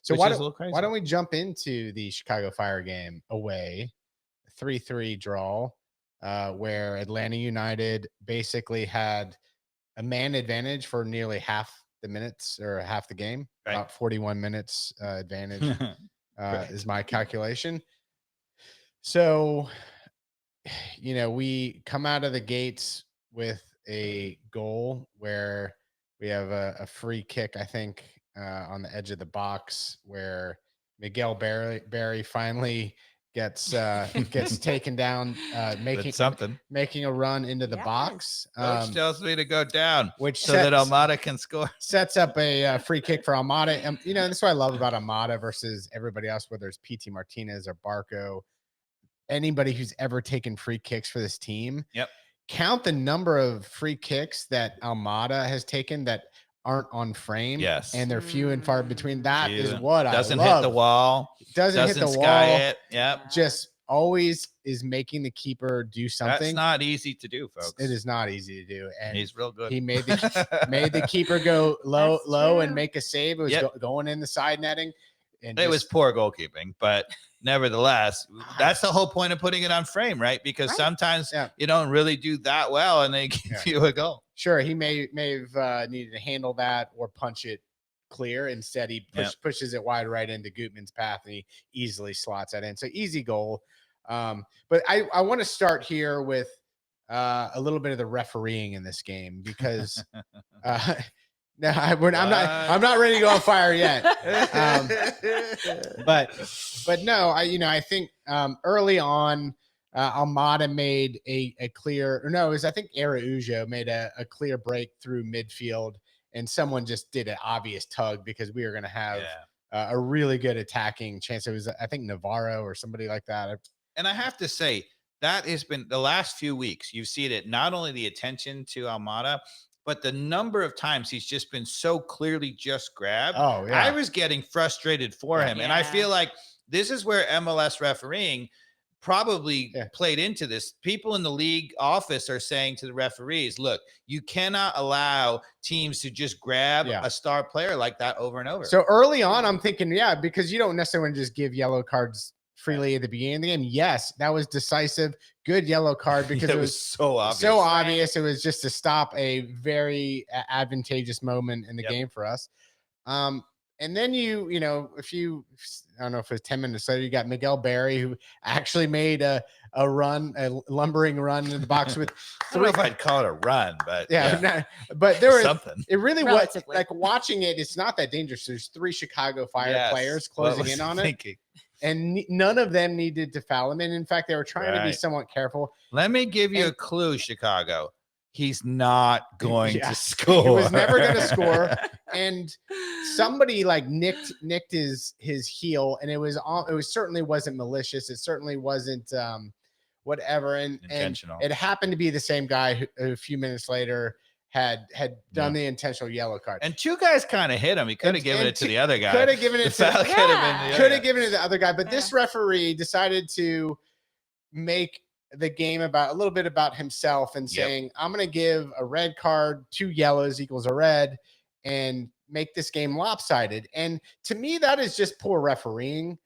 So which is a little crazy. why don't we jump into the Chicago Fire game away, 3-3 draw, where Atlanta United basically had a man advantage for nearly half the minutes or half the game, Right. about 41 minutes advantage is my calculation. So, we come out of the gates with a goal where we have a free kick, I think, on the edge of the box where Miguel Barry finally gets taken down, That's something. making a run into the Yes. box, Coach tells me to go down, which so that Almada can score. sets up a free kick for Almada. And, that's what I love about Almada versus everybody else, whether it's PT Martinez or Barco, anybody who's ever taken free kicks for this team. Yep. Count the number of free kicks that Almada has taken that aren't on frame. Yes. And they're few and far between. That is what doesn't I love. hit the wall. Doesn't hit the sky wall. it. Yep. Just always is making the keeper do something. That's not easy to do, folks. It is not easy to do. And he's real good. He made the keeper go low and make a save. It was Yep. going in the side netting. And it was poor goalkeeping, but nevertheless, that's the whole point of putting it on frame, right? Because sometimes you don't really do that well, and they give you a goal. Sure, he may have needed to handle that or punch it clear. Instead, he pushes it wide right into Gutman's path, and he easily slots that in. So easy goal. But I want to start here with a little bit of the refereeing in this game because. No, I'm not ready to go on fire yet. But no, I think early on, Almada made a clear, or no, it was, I think Araujo made a clear break through midfield, and someone just did an obvious tug because we were going to have a really good attacking chance. It was, I think, Navarro or somebody like that. And I have to say, that has been the last few weeks. You've seen it, not only the attention to Almada, but the number of times he's just been so clearly just grabbed. Oh, yeah. I was getting frustrated for him. And I feel like this is where MLS refereeing probably played into this. People in the league office are saying to the referees, look, you cannot allow teams to just grab a star player like that over and over. So early on, I'm thinking, because you don't necessarily want to just give yellow cards freely at the beginning of the game. Yes, that was decisive. Good yellow card because it was so obvious. So obvious. It was just to stop a very advantageous moment in the game for us. And then I don't know if it was 10 minutes later, you got Miguel Barry, who actually made a lumbering run in the box with. I don't know if I'd call it a run, but but there was something. It really was like watching it. It's not that dangerous. There's 3 Chicago Fire players closing in on it. And none of them needed to foul him. And in fact, they were trying to be somewhat careful. Let me give you a clue, Chicago. He's not going to score. He was never going to score. And somebody like nicked his heel, and it certainly wasn't malicious. It certainly wasn't whatever. And intentional. And it happened to be the same guy who a few minutes later had done the intentional yellow card. And 2 guys kind of hit him. He could have given it to the other guy. Could have given it to the other guy. But this referee decided to make the game a little bit about himself and saying, I'm going to give a red card, 2 yellows equals a red, and make this game lopsided. And to me, that is just poor refereeing.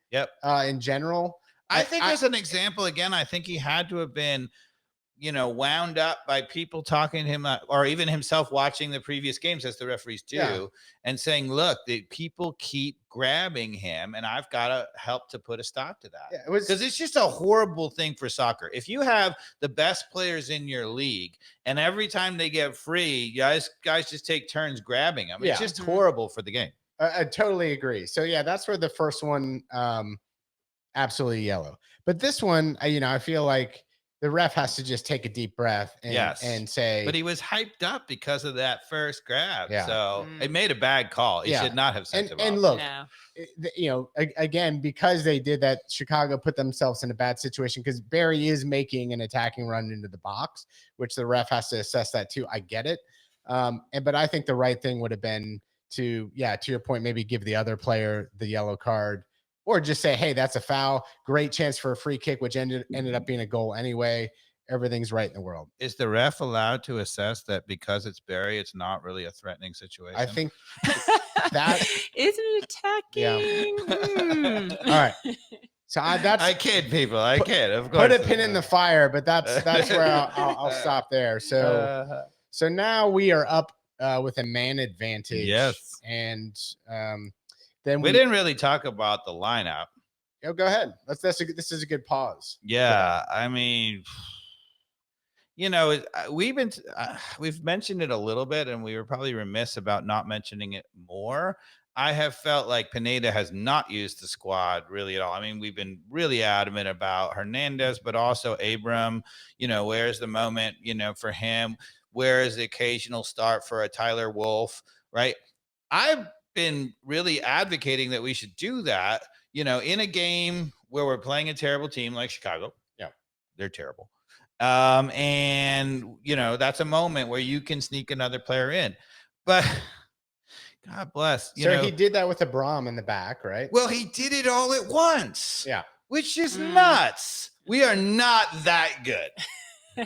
In general. I think as an example, again, I think he had to have been wound up by people talking to him, or even himself watching the previous games, as the referees do, and saying, look, the people keep grabbing him, and I've got to help to put a stop to that. Because it's just a horrible thing for soccer. If you have the best players in your league, and every time they get free, guys just take turns grabbing them, it's just horrible for the game. I totally agree. So, that's where the first one, absolutely yellow. But this one, I feel like the ref has to just take a deep breath and say. But he was hyped up because of that first grab. So it made a bad call. He should not have sent him off. And look, again, because they did that, Chicago put themselves in a bad situation because Barry is making an attacking run into the box, which the ref has to assess that too. I get it. But I think the right thing would have been to your point, maybe give the other player the yellow card. Or just say, hey, that's a foul. Great chance for a free kick, which ended up being a goal anyway. everything's right in the world. Is the ref allowed to assess that because it's Barry, it's not really a threatening situation? I think that isn't it attacking? Yeah. All right. So I kid, people. I kid. Of course. Put a pin in the fire, but that's where I'll stop there. So now we are up with a man advantage. Yes. And then we didn't really talk about the lineup. Oh, go ahead. This is a good pause. Yeah, I mean, we've mentioned it a little bit, and we were probably remiss about not mentioning it more. I have felt like Pineda has not used the squad really at all. I mean, we've been really adamant about Hernandez, but also Abram. Where's the moment, for him? Where is the occasional start for a Tyler Wolf, right? I've been really advocating that we should do that, in a game where we're playing a terrible team like Chicago. Yeah, they're terrible. And that's a moment where you can sneak another player in. But God bless. He did that with Abram in the back, right? Well, he did it all at once. Yeah. Which is nuts. We are not that good.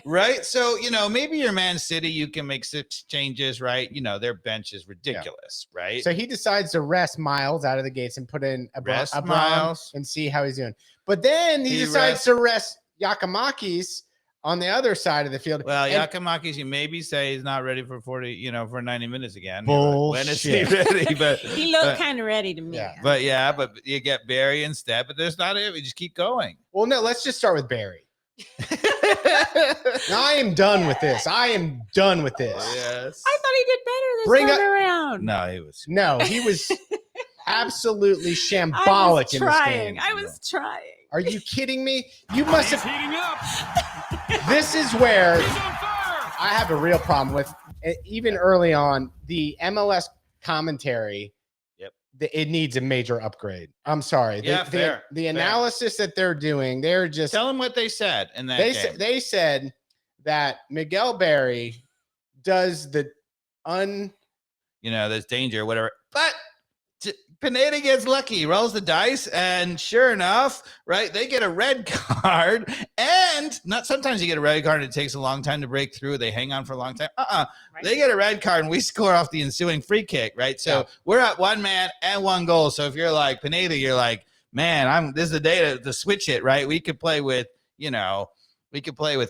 Right. So, maybe your Man City, you can make 6 changes, right? Their bench is ridiculous, right? So he decides to rest Miles out of the gates and put in Abram Miles and see how he's doing. But then he decides to rest Giacomakis on the other side of the field. Well, Giacomakis, you maybe say he's not ready for 40, for 90 minutes again. Bullshit. When is he ready? But he looked kind of ready to me. Yeah. But you get Barry instead. But there's not it. We just keep going. Well, no, let's just start with Barry. Now, I am done with this. Yes. I thought he did better this time around. No, he was absolutely shambolic in this game. I was trying. Are you kidding me? You must have heating up. This is where I have a real problem with even early on the MLS commentary. It needs a major upgrade. I'm sorry. Fair. The analysis that they're doing, they're just tell them what they said in that game. They said that Miguel Barry does the there's danger, whatever. But Pineda gets lucky, rolls the dice, and sure enough, right, they get a red card. And not sometimes you get a red card and it takes a long time to break through. They hang on for a long time. Right. They get a red card and we score off the ensuing free kick, right? So we're at 1 man and 1 goal. So if you're like Pineda, you're like, man, this is the day to switch it, right? We could play with,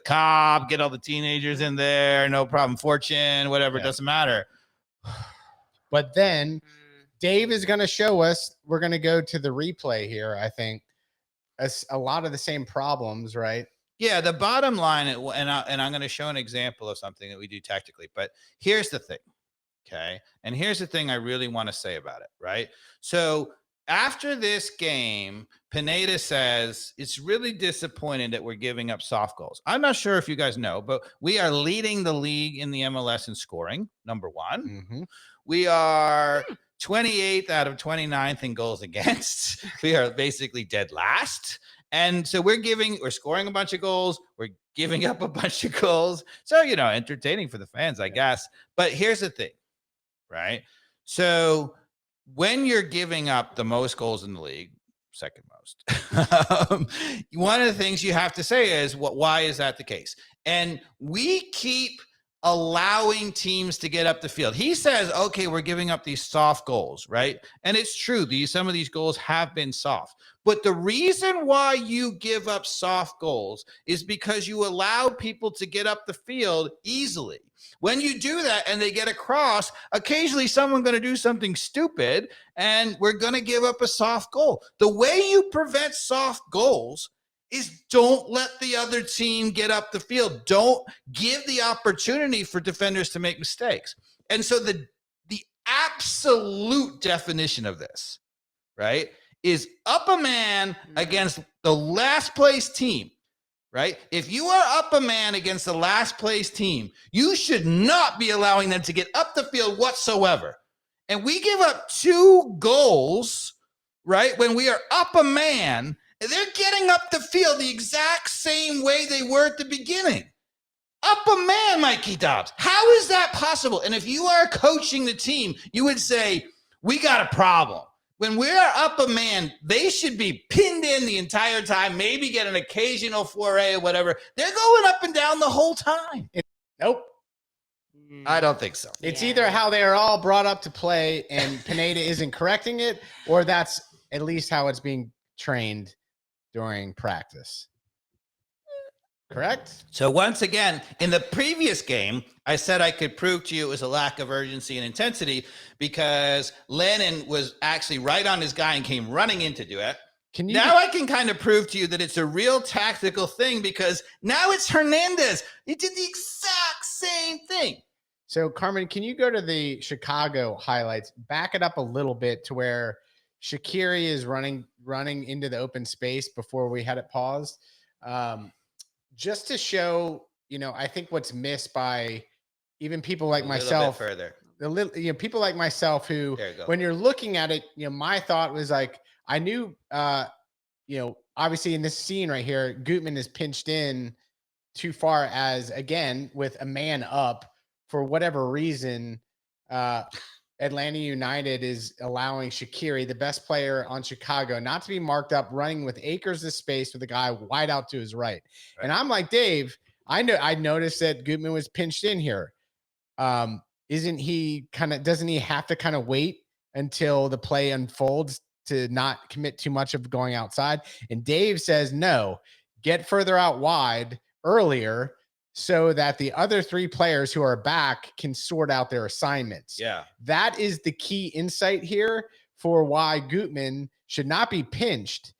Cobb, get all the teenagers in there, no problem. Fortune, whatever, it doesn't matter. But then Dave is going to show us, we're going to go to the replay here, I think, as a lot of the same problems, right? Yeah, the bottom line, and I'm going to show an example of something that we do tactically, but here's the thing, okay? And here's the thing I really want to say about it, right? So after this game, Pineda says, it's really disappointing that we're giving up soft goals. I'm not sure if you guys know, but we are leading the league in the MLS in scoring, number 1. Mm-hmm. We are 28th out of 29th in goals against. We are basically dead last. And so we're scoring a bunch of goals. We're giving up a bunch of goals. So, entertaining for the fans, I guess. But here's the thing, right? So when you're giving up the most goals in the league, second most, one of the things you have to say is, why is that the case? And we keep allowing teams to get up the field. He says, okay, we're giving up these soft goals, right? And it's true. Some of these goals have been soft. But the reason why you give up soft goals is because you allow people to get up the field easily. When you do that and they get across, occasionally someone's going to do something stupid and we're going to give up a soft goal. The way you prevent soft goals is don't let the other team get up the field. Don't give the opportunity for defenders to make mistakes. And so the absolute definition of this, right, is up a man against the last place team, right? If you are up a man against the last place team, you should not be allowing them to get up the field whatsoever. And we give up 2 goals, right, when we are up a man. They're getting up the field the exact same way they were at the beginning. Up a man, Mikey Dobbs. How is that possible? And if you are coaching the team, you would say, we got a problem When we're up a man, they should be pinned in the entire time, maybe get an occasional foray or whatever. They're going up and down the whole time. Nope. I don't think so. It's either how they are all brought up to play and Pineda isn't correcting it, or that's at least how it's being trained during practice. Correct? So once again, in the previous game, I said I could prove to you it was a lack of urgency and intensity because Lennon was actually right on his guy and came running in to do it. Now I can kind of prove to you that it's a real tactical thing because now it's Hernandez. He did the exact same thing. So, Carmen, can you go to the Chicago highlights? Back it up a little bit to where Shaqiri is running into the open space before we had it paused. Just to show, I think what's missed by even people like myself, further. People like myself who, when you're looking at it, my thought was like, I knew, obviously in this scene right here, Gutman is pinched in too far as, again, with a man up for whatever reason, Atlanta United is allowing Shaqiri, the best player on Chicago, not to be marked up, running with acres of space with a guy wide out to his right. And I'm like, Dave, I noticed that Gutman was pinched in here. Doesn't he have to kind of wait until the play unfolds to not commit too much of going outside? And Dave says, no, get further out wide earlier so that the other three players who are back can sort out their assignments. Yeah. That is the key insight here for why Gutman should not be pinched.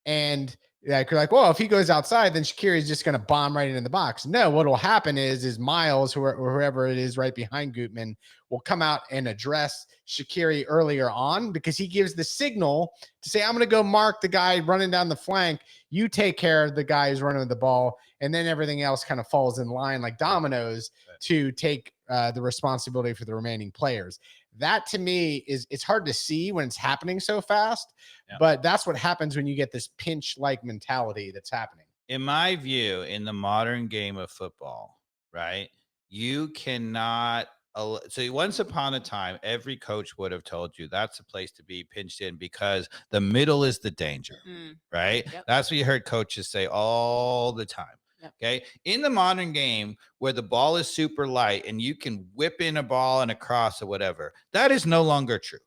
And you're like, well, if he goes outside, then Shaqiri is just going to bomb right into the box. No, what will happen is Miles, or whoever it is right behind Gutman, will come out and address Shaqiri earlier on because he gives the signal to say, I'm going to go mark the guy running down the flank. You take care of the guy who's running the ball. And then everything else kind of falls in line like dominoes to take the responsibility for the remaining players. That to me it's hard to see when it's happening so fast, but that's what happens when you get this pinch-like mentality that's happening. In my view, in the modern game of football, right, you cannot. So once upon a time, every coach would have told you that's a place to be pinched in because the middle is the danger, right? Yep. That's what you heard coaches say all the time. Yep. Okay. In the modern game where the ball is super light and you can whip in a ball and a cross or whatever, that is no longer true.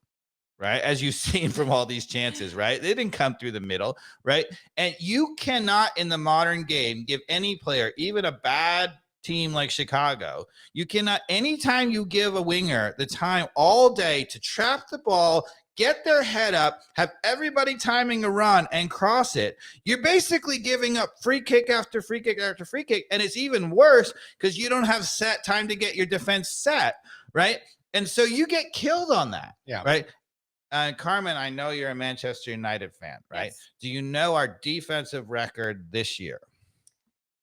Right. As you've seen from all these chances, right? They didn't come through the middle. Right. And you cannot in the modern game give any player, even a bad team like Chicago, you cannot, anytime you give a winger the time all day to trap the ball, get their head up, have everybody timing a run and cross it, you're basically giving up free kick after free kick after free kick. And it's even worse because you don't have set time to get your defense set, right? And so you get killed on that, right? Carmen, I know you're a Manchester United fan, right? Yes. Do you know our defensive record this year?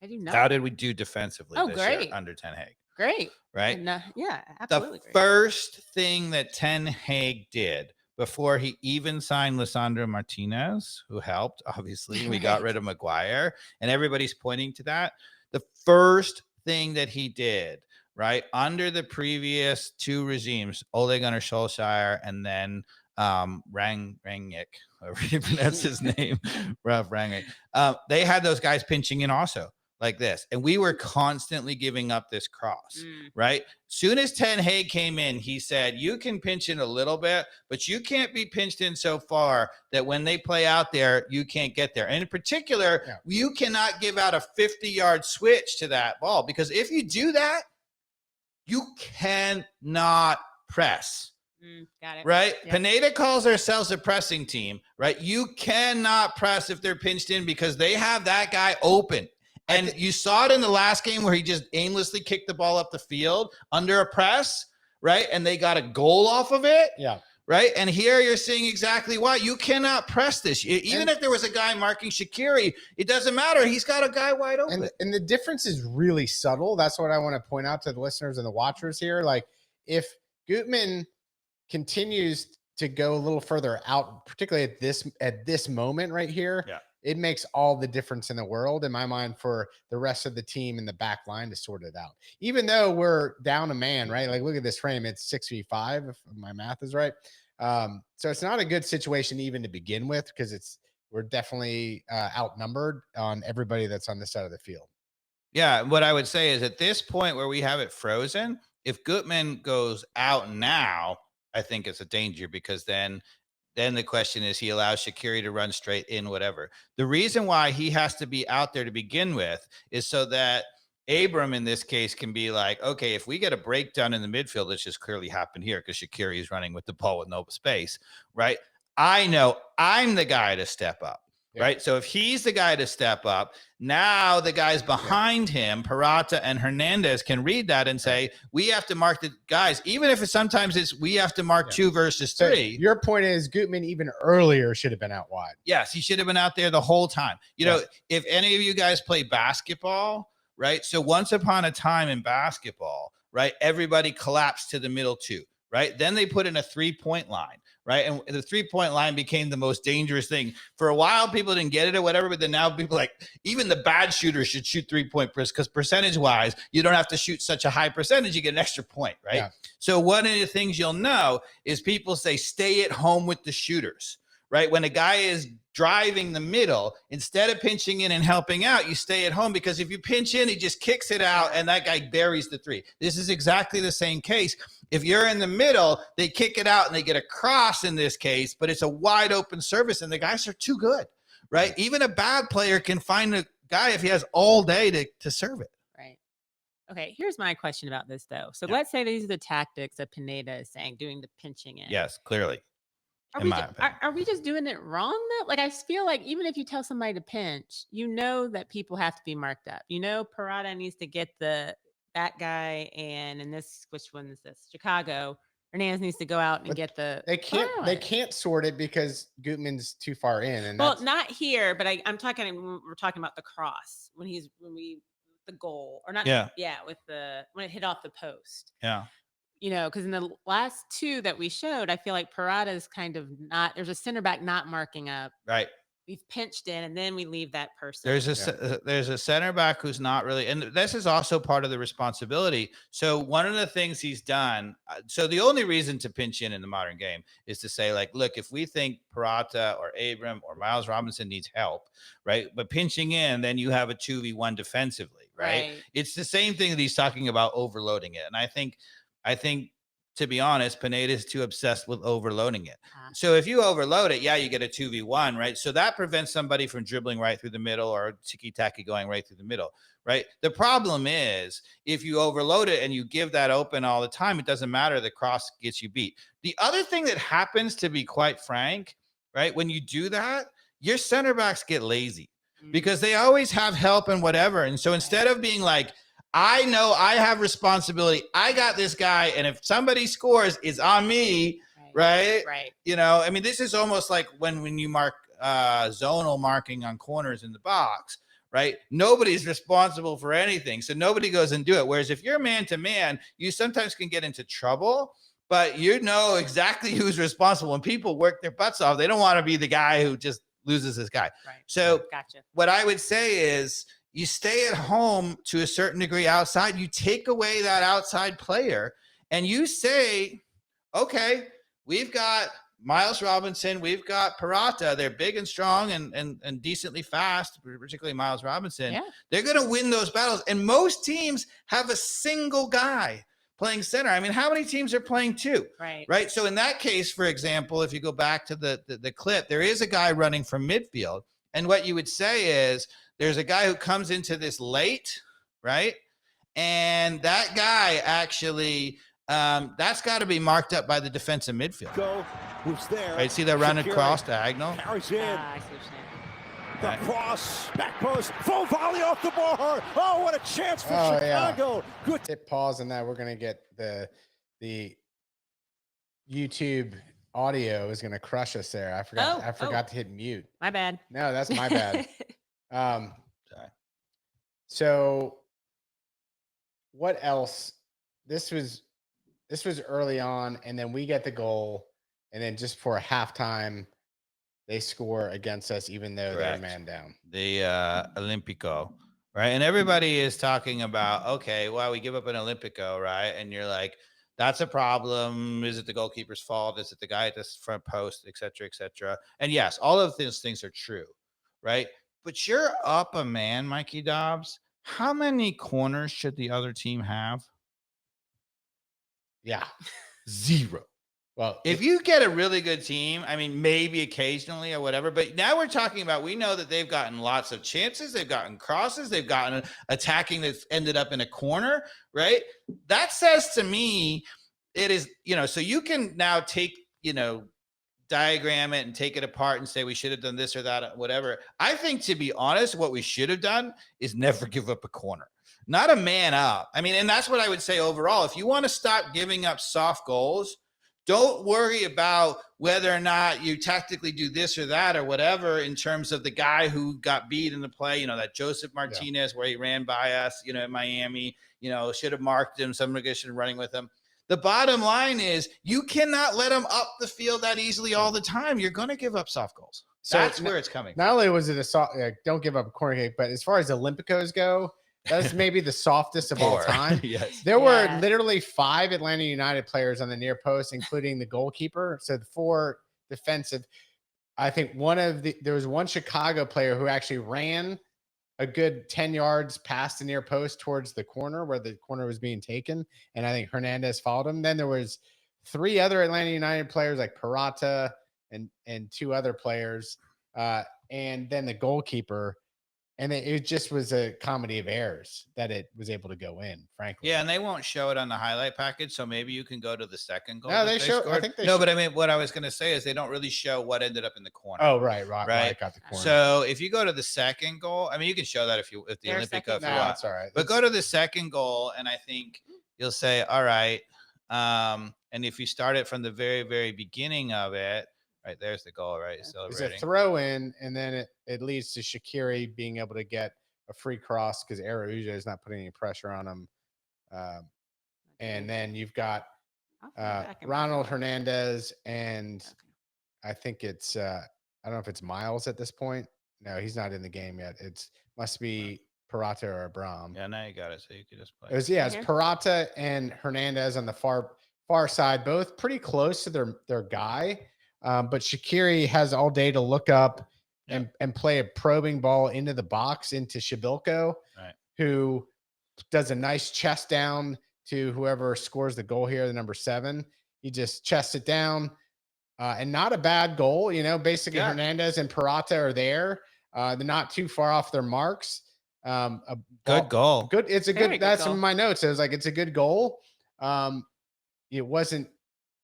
I do not. How did we do defensively this year great. under Ten Hag? Great. Right? And, absolutely The great. first thing that Ten Hag did before he even signed Lisandro Martinez, who helped, obviously, we got rid of Maguire, and everybody's pointing to that. The first thing that he did, right, under the previous two regimes, Ole Gunnar Solskjaer and then Rangnick, however you pronounce his name, Ralph Rangnick, they had those guys pinching in also like this, and we were constantly giving up this cross, right? Soon as Ten Hag came in, he said, you can pinch in a little bit, but you can't be pinched in so far that when they play out there, you can't get there. And in particular, you cannot give out a 50-yard switch to that ball, because if you do that, you cannot press. Got it. Right? Yep. Pineda calls ourselves a pressing team, right? You cannot press if they're pinched in because they have that guy open. And you saw it in the last game where he just aimlessly kicked the ball up the field under a press, right? And they got a goal off of it. Yeah. Right? And here you're seeing exactly why. You cannot press this. Even if there was a guy marking Shaqiri, it doesn't matter. He's got a guy wide open. And the difference is really subtle. That's what I want to point out to the listeners and the watchers here. Like, if Gutman continues to go a little further out, particularly at this moment right here, it makes all the difference in the world in my mind for the rest of the team in the back line to sort it out. Even though we're down a man, right? Like, look at this frame. It's 6v5, if my math is right. So it's not a good situation even to begin with, because we're definitely outnumbered on everybody that's on this side of the field. Yeah, what I would say is at this point where we have it frozen, if Gutman goes out now, I think it's a danger, because then the question is, he allows Shaqiri to run straight in, whatever. The reason why he has to be out there to begin with is so that Abram in this case can be like, okay, if we get a breakdown in the midfield, which has clearly happened here because Shaqiri is running with the ball with no space, right? I know I'm the guy to step up. Yeah. Right. So if he's the guy to step up, now the guys behind him, Purata and Hernandez, can read that and say, we have to mark the guys, even if sometimes we have to mark 2 versus 3. Your point is Gutman even earlier should have been out wide. Yes, he should have been out there the whole time. You know, if any of you guys play basketball, right? So once upon a time in basketball, right, everybody collapsed to the middle 2, right? Then they put in a 3-point line. Right. And the 3-point line became the most dangerous thing. For a while, people didn't get it or whatever. But then now people like, even the bad shooters should shoot 3-point because percentage wise, you don't have to shoot such a high percentage. You get an extra point. Right. Yeah. So one of the things you'll know is people say, stay at home with the shooters. Right. When a guy is driving the middle, instead of pinching in and helping out, you stay at home, because if you pinch in, he just kicks it out and that guy buries the 3. This is exactly the same case. If you're in the middle, they kick it out and they get a cross in this case, but it's a wide open service and the guys are too good, right? Even a bad player can find a guy if he has all day to serve it. Right. Okay, here's my question about this, though. So let's say these are the tactics that Pineda is saying, doing the pinching in. Yes, clearly. Are we just doing it wrong, though? Like, I feel like even if you tell somebody to pinch, you know that people have to be marked up. You know, Purata needs to get that guy, and in this, which one is this? Chicago. Hernandez needs to go out and get the. They can't sort it because Gutman's too far in. And not here, but we're talking about the cross when the goal, or not. Yeah, when it hit off the post. Yeah. You know, because in the last 2 that we showed, I feel like Purata is kind of not. There's a center back not marking up. Right. We've pinched in, and then we leave that person. There's a center back who's not really, and this is also part of the responsibility. So one of the things he's done, so the only reason to pinch in the modern game is to say, like, look, if we think Purata or Abram or Miles Robinson needs help, right? But pinching in, then you have a 2v1 defensively, right? It's the same thing that he's talking about, overloading it. And I think, to be honest, Pineda is too obsessed with overloading it. So if you overload it, you get a 2v1, right? So that prevents somebody from dribbling right through the middle or tiki-taki going right through the middle, right? The problem is if you overload it and you give that open all the time, it doesn't matter. The cross gets you beat. The other thing that happens, to be quite frank, right, when you do that, your center backs get lazy because they always have help and whatever. And so instead of being like, I know I have responsibility, I got this guy, and if somebody scores, it's on me, right? You know, I mean, this is almost like when you mark zonal marking on corners in the box, right? Nobody's responsible for anything, so nobody goes and do it. Whereas if you're man to man, you sometimes can get into trouble, but you know exactly who's responsible. When people work their butts off, they don't want to be the guy who just loses his guy. So what I would say is, you stay at home to a certain degree outside. You take away that outside player and you say, okay, we've got Miles Robinson, we've got Purata. They're big and strong and decently fast, particularly Miles Robinson. They're going to win those battles. And most teams have a single guy playing center. I mean, how many teams are playing 2? Right. So in that case, for example, if you go back to the clip, there is a guy running from midfield. And what you would say is, there's a guy who comes into this late, right? And that guy actually, that's got to be marked up by the defensive midfield. Who's there? Right, see that run across diagonal? Carries in. The cross, back post, full volley off the bar. Oh, what a chance for Chicago. Good. Hit pause on that. We're going to get the YouTube audio is going to crush us there. I forgot to hit mute. My bad. No, that's my bad. Sorry. So what else? This was early on, and then we get the goal, and then just for a halftime, they score against us, even though they're man down. The Olympico, right? And everybody is talking about, okay, well, we give up an Olympico, right? And you're like, That's a problem. Is it the goalkeeper's fault? Is it the guy at this front post, et cetera, et cetera? And yes, all of these things are true, right? But you're up a man, Mikey Dobbs. How many corners should the other team have? Yeah. 0. Well, if you get a really good team, I mean, maybe occasionally or whatever, but now we're talking about, we know that they've gotten lots of chances. They've gotten crosses. They've gotten attacking that's ended up in a corner, right? That says to me, it is, so you can now take, diagram it and take it apart and say we should have done this or that, whatever. I think, to be honest, what we should have done is never give up a corner, not a man up. I mean, and that's what I would say overall. If you want to stop giving up soft goals, don't worry about whether or not you tactically do this or that or whatever in terms of the guy who got beat in the play, that Joseph Martinez where he ran by us, in Miami, should have marked him. Somebody should have running with him. The bottom line is you cannot let them up the field that easily all the time. You're going to give up soft goals. So that's where it's coming. Not only was it a soft, don't give up a corner kick, but as far as Olympicos go, that's maybe the softest of all time. Yes. There were literally 5 Atlanta United players on the near post, including the goalkeeper. So the 4 defensive. I think there was one Chicago player who actually ran a good 10 yards past the near post towards the corner where the corner was being taken. And I think Hernandez followed him. Then there was 3 other Atlanta United players like Parata and 2 other players. And then the goalkeeper. And it just was a comedy of errors that it was able to go in, frankly. Yeah, and they won't show it on the highlight package, so maybe you can go to the second goal. No, they show. I think they no, but I mean, what I was going to say is they don't really show what ended up in the corner. Oh, right. Got the corner. So if you go to the second goal, I mean, you can show that if the Olympic, if you want. That's all right. But go to the second goal, and I think you'll say, all right. And if you start it from the very, very beginning of it. Right, there's the goal, right? It's a throw in, and then it leads to Shaqiri being able to get a free cross because Araujo is not putting any pressure on him. And then you've got Ronald Hernandez, and I think it's I don't know if it's Miles at this point. No, he's not in the game yet. Must be Parata or Abram. Yeah, now you got it, so you can just play. It's Parata and Hernandez on the far side, both pretty close to their guy. But Shaqiri has all day to look up and play a probing ball into the box into Shabilko, who does a nice chest down to whoever scores the goal here, the number 7. He just chests it down, and not a bad goal. Basically Hernandez and Parata are there. They're not too far off their marks. Good goal. Good. It's a good. That's in my notes. It was like it's a good goal. It wasn't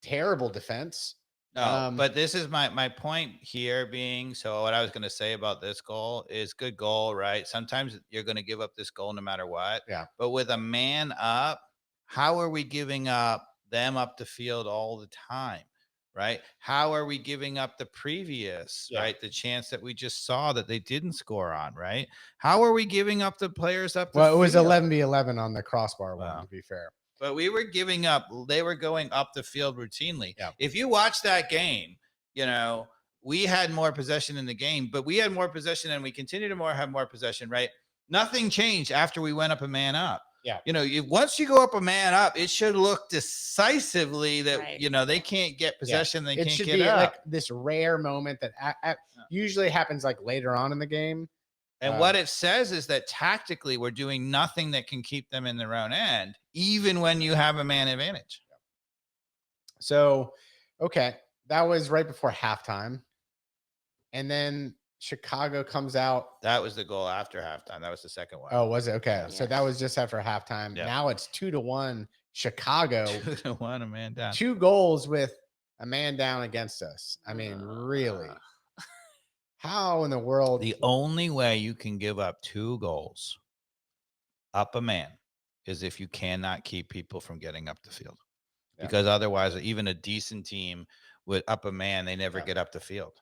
terrible defense. No, but this is my point here being, so what I was going to say about this goal is good goal, right? Sometimes you're going to give up this goal no matter what. Yeah. But with a man up, how are we giving them up the field all the time, right? How are we giving up the previous, right? The chance that we just saw that they didn't score on, right? How are we giving up the players up the field? It was 11v11 on the crossbar one, to be fair. But we were giving up. They were going up the field routinely. Yeah. If you watch that game, we had more possession in the game, but we had more possession and we continue to have more possession, right? Nothing changed after we went up a man up. Yeah. Once you go up a man up, it should look decisively that, they can't get possession. They can't get up. It should be like this rare moment that usually happens like later on in the game. And what it says is that tactically we're doing nothing that can keep them in their own end, even when you have a man advantage. So, okay, that was right before halftime. And then Chicago comes out. That was the goal after halftime. That was the second one. Oh, was it? Okay. Yeah. So that was just after halftime. Yeah. Now it's 2-1 Chicago. 2-1, a man down. 2 goals with a man down against us. I mean, really? How in the world? The only way you can give up 2 goals up a man is if you cannot keep people from getting up the field. Because otherwise, even a decent team with up a man, they never get up the field.